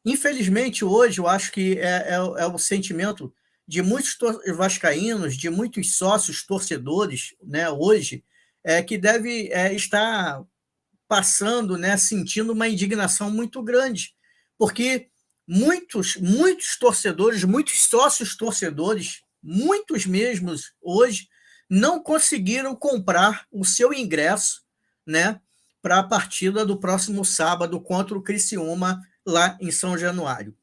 Infelizmente, hoje, eu acho que é o sentimento de muitos vascaínos, de muitos sócios torcedores, né, hoje, que deve estar passando, né, sentindo uma indignação muito grande, porque muitos torcedores, muitos sócios torcedores, muitos mesmos hoje, não conseguiram comprar o seu ingresso, né, para a partida do próximo sábado contra o Criciúma, lá em São Januário,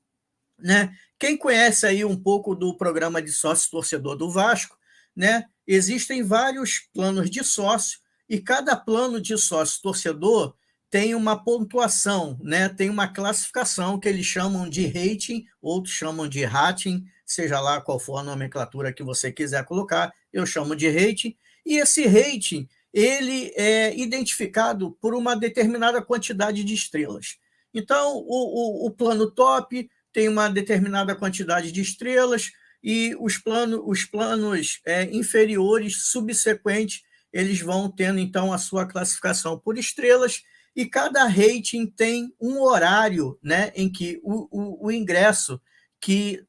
né? Quem conhece aí um pouco do programa de sócio torcedor do Vasco, né? Existem vários planos de sócio e cada plano de sócio torcedor tem uma pontuação, né? Tem uma classificação que eles chamam de rating, outros chamam de rating, seja lá qual for a nomenclatura que você quiser colocar, eu chamo de rating, e esse rating ele é identificado por uma determinada quantidade de estrelas. Então, o plano top tem uma determinada quantidade de estrelas e os planos inferiores, subsequentes, eles vão tendo, então, a sua classificação por estrelas e cada rating tem um horário, né, em que o ingresso que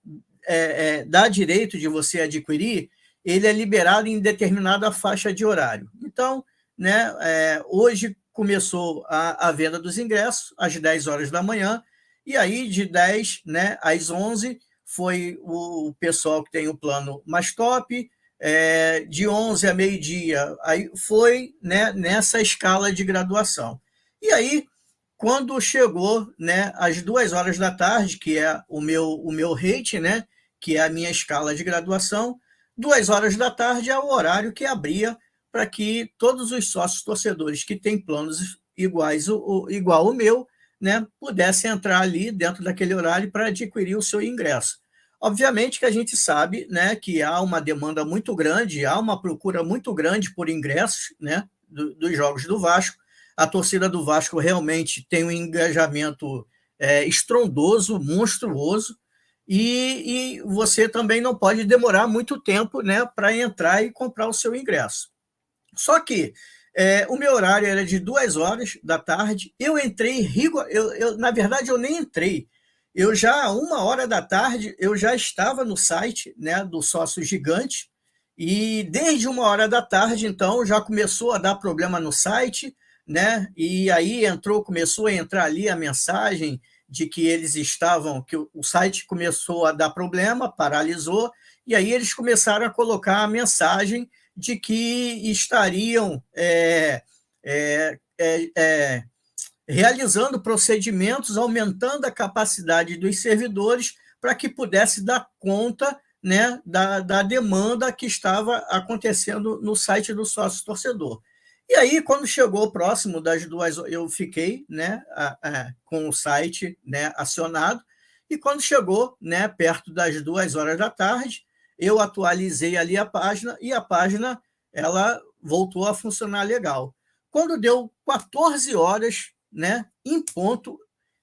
dá direito de você adquirir, ele é liberado em determinada faixa de horário. Então, né, hoje começou a venda dos ingressos às 10 horas da manhã, e aí de 10, né, às 11 foi o pessoal que tem o plano mais top, de 11 a meio-dia, aí foi, né, nessa escala de graduação. E aí, quando chegou, né, às 2 horas da tarde, que é o meu rate, né, que é a minha escala de graduação, 2 horas da tarde é o horário que abria para que todos os sócios torcedores que têm planos igual o meu, né, pudessem entrar ali dentro daquele horário para adquirir o seu ingresso. Obviamente que a gente sabe, né, que há uma demanda muito grande, há uma procura muito grande por ingressos, né, dos jogos do Vasco. A torcida do Vasco realmente tem um engajamento estrondoso, monstruoso, e você também não pode demorar muito tempo, né, para entrar e comprar o seu ingresso. Só que o meu horário era de 2 horas da tarde, eu entrei, na verdade eu nem entrei, eu já, 1 hora da tarde, eu já estava no site, né, do Sócio Gigante, e desde 1 hora da tarde, então, já começou a dar problema no site, né, e aí começou a entrar ali a mensagem de que eles estavam, que o site começou a dar problema, paralisou, e aí eles começaram a colocar a mensagem de que estariam realizando procedimentos, aumentando a capacidade dos servidores para que pudesse dar conta, né, da demanda que estava acontecendo no site do sócio torcedor. E aí, quando chegou próximo das 2, eu fiquei, né, com o site, né, acionado, e quando chegou, né, perto das 2 horas da tarde, eu atualizei ali a página, e a página ela voltou a funcionar legal. Quando deu 14 horas, né, em ponto,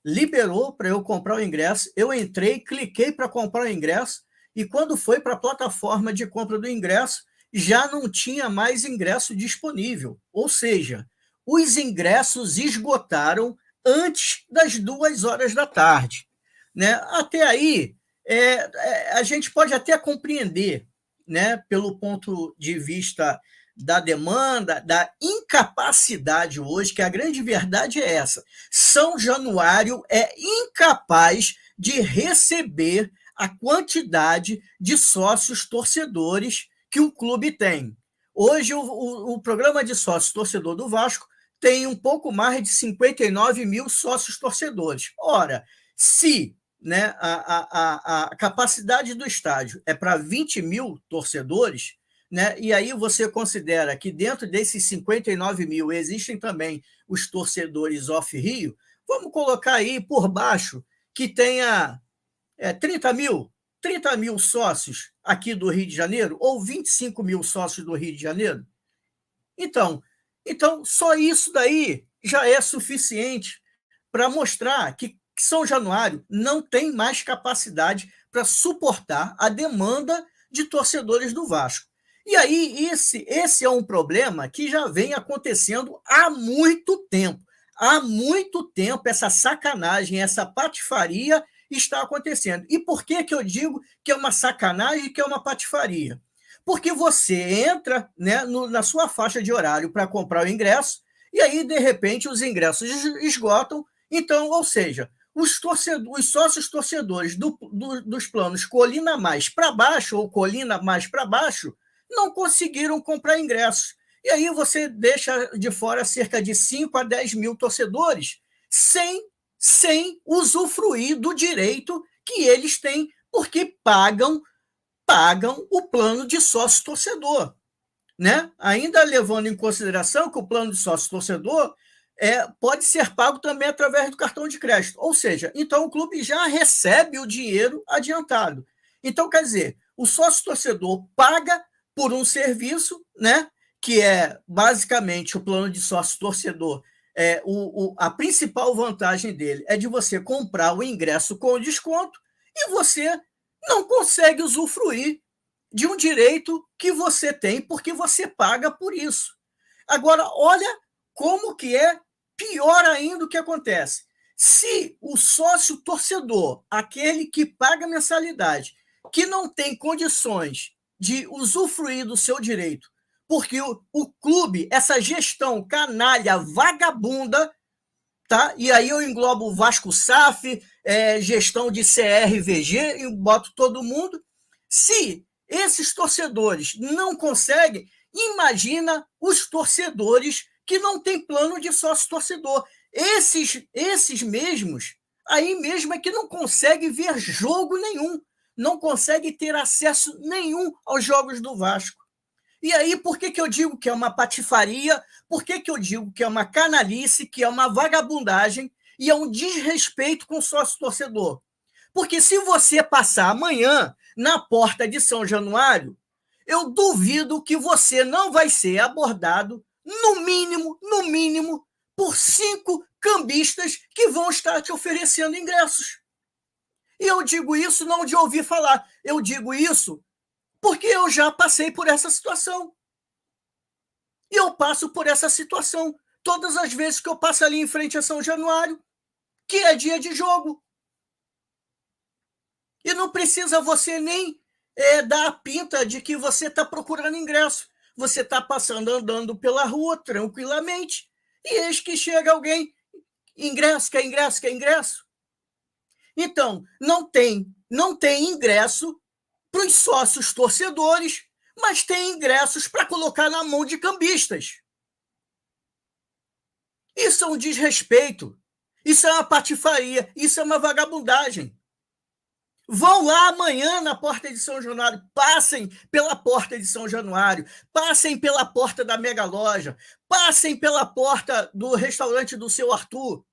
liberou para eu comprar o ingresso, eu entrei, cliquei para comprar o ingresso, e quando foi para a plataforma de compra do ingresso, já não tinha mais ingresso disponível. Ou seja, os ingressos esgotaram antes das 2 horas da tarde. Né? Até aí, a gente pode até compreender, né, pelo ponto de vista da demanda, da incapacidade hoje, que a grande verdade é essa. São Januário é incapaz de receber a quantidade de sócios torcedores que um clube tem. Hoje, o programa de sócio torcedor do Vasco tem um pouco mais de 59 mil sócios torcedores. Ora, se, né, a capacidade do estádio é para 20 mil torcedores, né, e aí você considera que dentro desses 59 mil existem também os torcedores off-Rio, vamos colocar aí por baixo que tenha 30 mil sócios aqui do Rio de Janeiro, ou 25 mil sócios do Rio de Janeiro. Então, só isso daí já é suficiente para mostrar que São Januário não tem mais capacidade para suportar a demanda de torcedores do Vasco. E aí, esse é um problema que já vem acontecendo há muito tempo. há muito tempo essa sacanagem, essa patifaria está acontecendo. E por que eu digo que é uma sacanagem e que é uma patifaria? Porque você entra, né, na sua faixa de horário para comprar o ingresso, e aí, de repente, os ingressos esgotam. Então, ou seja, os sócios torcedores dos planos Colina Mais para baixo ou Colina Mais para baixo não conseguiram comprar ingressos. E aí você deixa de fora cerca de 5 a 10 mil torcedores sem usufruir do direito que eles têm, porque pagam o plano de sócio-torcedor. Né? Ainda levando em consideração que o plano de sócio-torcedor pode ser pago também através do cartão de crédito. Ou seja, então o clube já recebe o dinheiro adiantado. Então, quer dizer, o sócio-torcedor paga por um serviço, né, que é basicamente o plano de sócio-torcedor. A principal vantagem dele é de você comprar o ingresso com desconto e você não consegue usufruir de um direito que você tem porque você paga por isso. Agora, olha como que é pior ainda o que acontece. Se o sócio torcedor, aquele que paga mensalidade, que não tem condições de usufruir do seu direito, porque o clube, essa gestão canalha, vagabunda, tá? E aí eu englobo o Vasco SAF, gestão de CRVG, e boto todo mundo. Se esses torcedores não conseguem, imagina os torcedores que não têm plano de sócio-torcedor. Esses mesmos, aí mesmo é que não conseguem ver jogo nenhum, não conseguem ter acesso nenhum aos jogos do Vasco. E aí, por que eu digo que é uma patifaria? Por que eu digo que é uma canalice, que é uma vagabundagem e é um desrespeito com o sócio-torcedor? Porque se você passar amanhã na porta de São Januário, eu duvido que você não vai ser abordado, no mínimo, por 5 cambistas que vão estar te oferecendo ingressos. E eu digo isso não de ouvir falar, eu digo isso porque eu já passei por essa situação. E eu passo por essa situação todas as vezes que eu passo ali em frente a São Januário, que é dia de jogo. E não precisa você nem dar a pinta de que você está procurando ingresso. Você está passando, andando pela rua tranquilamente, e eis que chega alguém, ingresso, quer ingresso, quer ingresso? Então, não tem ingresso para os sócios torcedores, mas tem ingressos para colocar na mão de cambistas. Isso é um desrespeito, isso é uma patifaria, isso é uma vagabundagem. Vão lá amanhã na porta de São Januário, passem pela porta de São Januário, passem pela porta da Mega Loja, passem pela porta do restaurante do seu Arthur,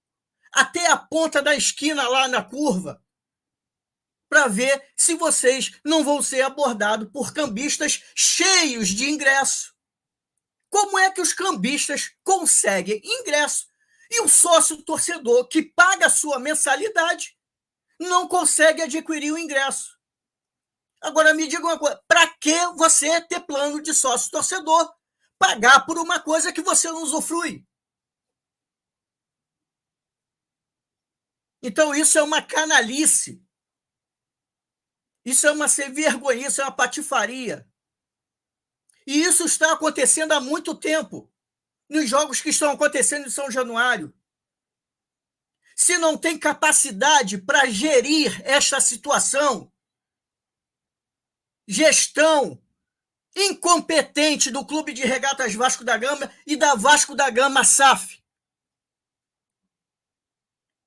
até a ponta da esquina lá na curva, para ver se vocês não vão ser abordados por cambistas cheios de ingresso. Como é que os cambistas conseguem ingresso e o sócio torcedor que paga a sua mensalidade não consegue adquirir o ingresso? Agora me diga uma coisa, para que você ter plano de sócio torcedor? Pagar por uma coisa que você não usufrui. Então isso é uma canalice. Isso é uma sem vergonha, isso é uma patifaria. E isso está acontecendo há muito tempo, nos jogos que estão acontecendo em São Januário. Se não tem capacidade para gerir esta situação, gestão incompetente do Clube de Regatas Vasco da Gama e da Vasco da Gama SAF.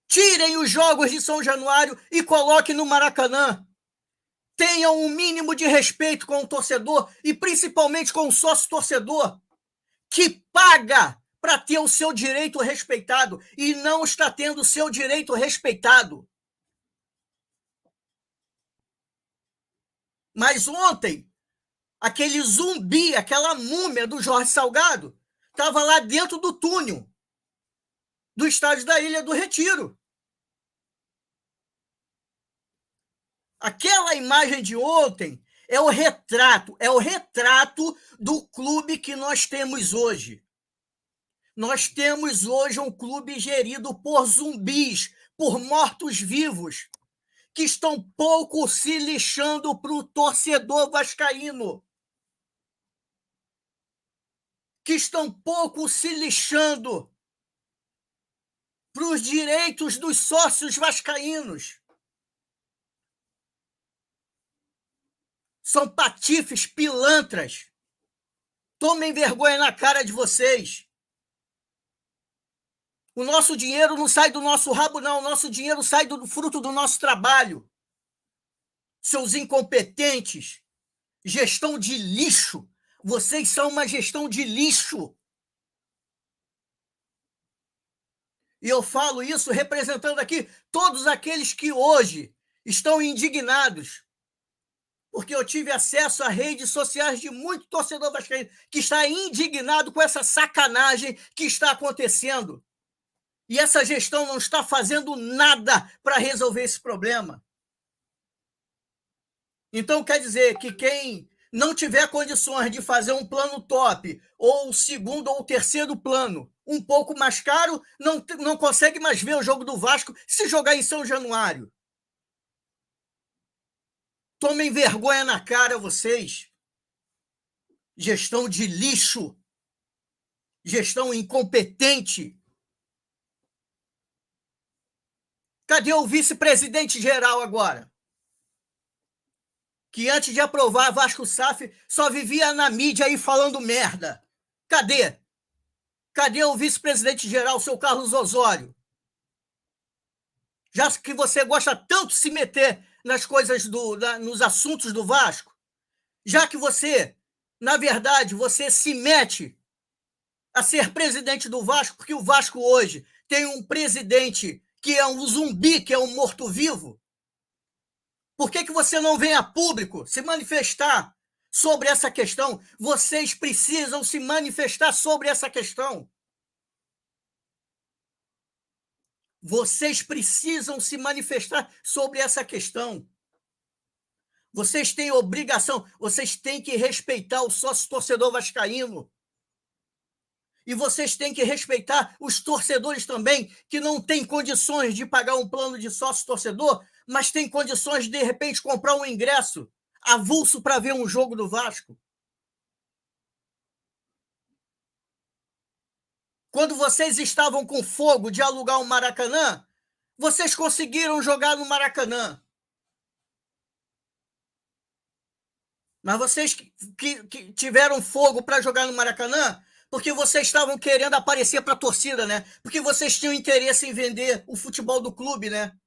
Tirem os jogos de São Januário e coloquem no Maracanã. Tenham um mínimo de respeito com o torcedor e principalmente com o sócio-torcedor, que paga para ter o seu direito respeitado e não está tendo o seu direito respeitado. Mas ontem, aquele zumbi, aquela múmia do Jorge Salgado, estava lá dentro do túnel do estádio da Ilha do Retiro. Aquela imagem de ontem é o retrato do clube que nós temos hoje. Nós temos hoje um clube gerido por zumbis, por mortos-vivos, que estão pouco se lixando para o torcedor vascaíno. Que estão pouco se lixando para os direitos dos sócios vascaínos. São patifes, pilantras. Tomem vergonha na cara de vocês. O nosso dinheiro não sai do nosso rabo, não. O nosso dinheiro sai do fruto do nosso trabalho. Seus incompetentes. Gestão de lixo. Vocês são uma gestão de lixo. E eu falo isso representando aqui todos aqueles que hoje estão indignados, porque eu tive acesso a redes sociais de muito torcedor vascaíno que está indignado com essa sacanagem que está acontecendo. E essa gestão não está fazendo nada para resolver esse problema. Então, quer dizer que quem não tiver condições de fazer um plano top, ou o segundo ou o terceiro plano, um pouco mais caro, não consegue mais ver o jogo do Vasco se jogar em São Januário. Tomem vergonha na cara, vocês. Gestão de lixo. Gestão incompetente. Cadê o vice-presidente geral agora? Que antes de aprovar Vasco SAF só vivia na mídia aí falando merda. Cadê? Cadê o vice-presidente geral, seu Carlos Osório? Já que você gosta tanto de se meter nas coisas nos assuntos do Vasco, já que você, na verdade, você se mete a ser presidente do Vasco, porque o Vasco hoje tem um presidente que é um zumbi, que é um morto-vivo, por que você não vem a público se manifestar sobre essa questão? Vocês precisam se manifestar sobre essa questão. Vocês precisam se manifestar sobre essa questão. Vocês têm obrigação, vocês têm que respeitar o sócio-torcedor vascaíno. E vocês têm que respeitar os torcedores também, que não têm condições de pagar um plano de sócio-torcedor, mas têm condições de repente, comprar um ingresso avulso para ver um jogo do Vasco. Quando vocês estavam com fogo de alugar um Maracanã, vocês conseguiram jogar no Maracanã. Mas vocês que tiveram fogo para jogar no Maracanã, porque vocês estavam querendo aparecer para a torcida, né? Porque vocês tinham interesse em vender o futebol do clube, né?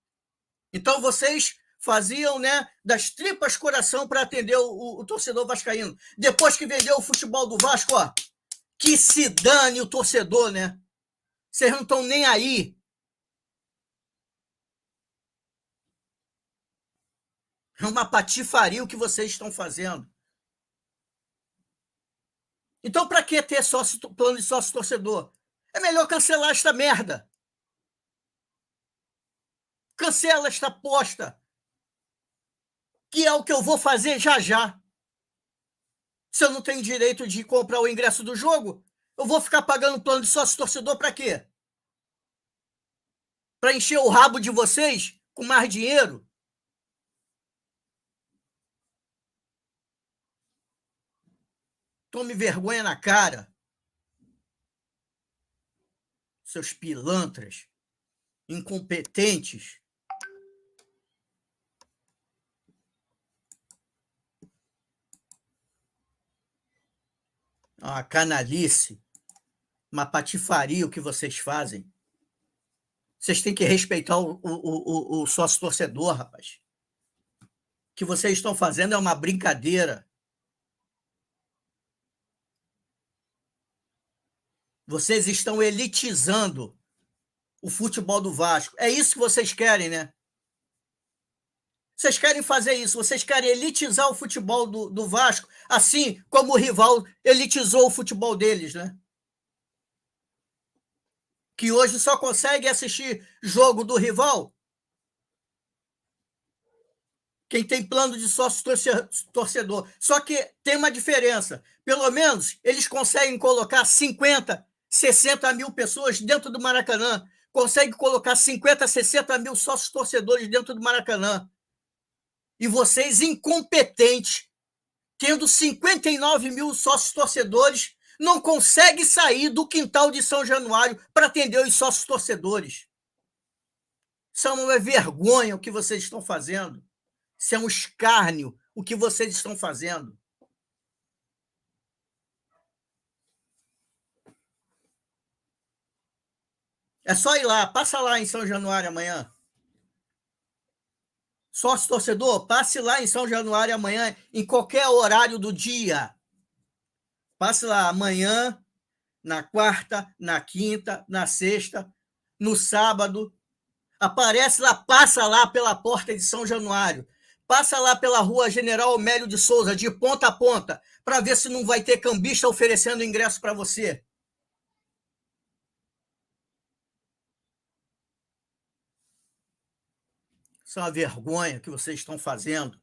Então vocês faziam, né, das tripas coração para atender o torcedor vascaíno. Depois que vendeu o futebol do Vasco, ó, que se dane o torcedor, né? Vocês não estão nem aí. É uma patifaria o que vocês estão fazendo. Então, para que ter plano de sócio-torcedor? É melhor cancelar esta merda. Cancela esta aposta, que é o que eu vou fazer já já. Se eu não tenho direito de comprar o ingresso do jogo, eu vou ficar pagando plano de sócio-torcedor para quê? Para encher o rabo de vocês com mais dinheiro? Tome vergonha na cara. Seus pilantras, incompetentes. Uma canalice, uma patifaria o que vocês fazem. Vocês têm que respeitar o sócio-torcedor, rapaz. O que vocês estão fazendo é uma brincadeira. Vocês estão elitizando o futebol do Vasco. É isso que vocês querem, né? Vocês querem fazer isso, vocês querem elitizar o futebol do Vasco, assim como o rival elitizou o futebol deles, né? Que hoje só consegue assistir jogo do rival quem tem plano de sócio-torcedor. Só que tem uma diferença. Pelo menos eles conseguem colocar 50 60 mil pessoas dentro do Maracanã, consegue colocar 50, 60 mil sócios torcedores dentro do Maracanã. E vocês, incompetentes, tendo 59 mil sócios torcedores, não conseguem sair do quintal de São Januário para atender os sócios torcedores. Isso é uma vergonha o que vocês estão fazendo. Isso é um escárnio o que vocês estão fazendo. É só ir lá, passa lá em São Januário amanhã. Sócio torcedor, passe lá em São Januário amanhã, em qualquer horário do dia. Passe lá amanhã, na quarta, na quinta, na sexta, no sábado. Aparece lá, passa lá pela porta de São Januário. Passa lá pela rua General Homélio de Souza, de ponta a ponta, para ver se não vai ter cambista oferecendo ingresso para você. Isso é uma vergonha que vocês estão fazendo.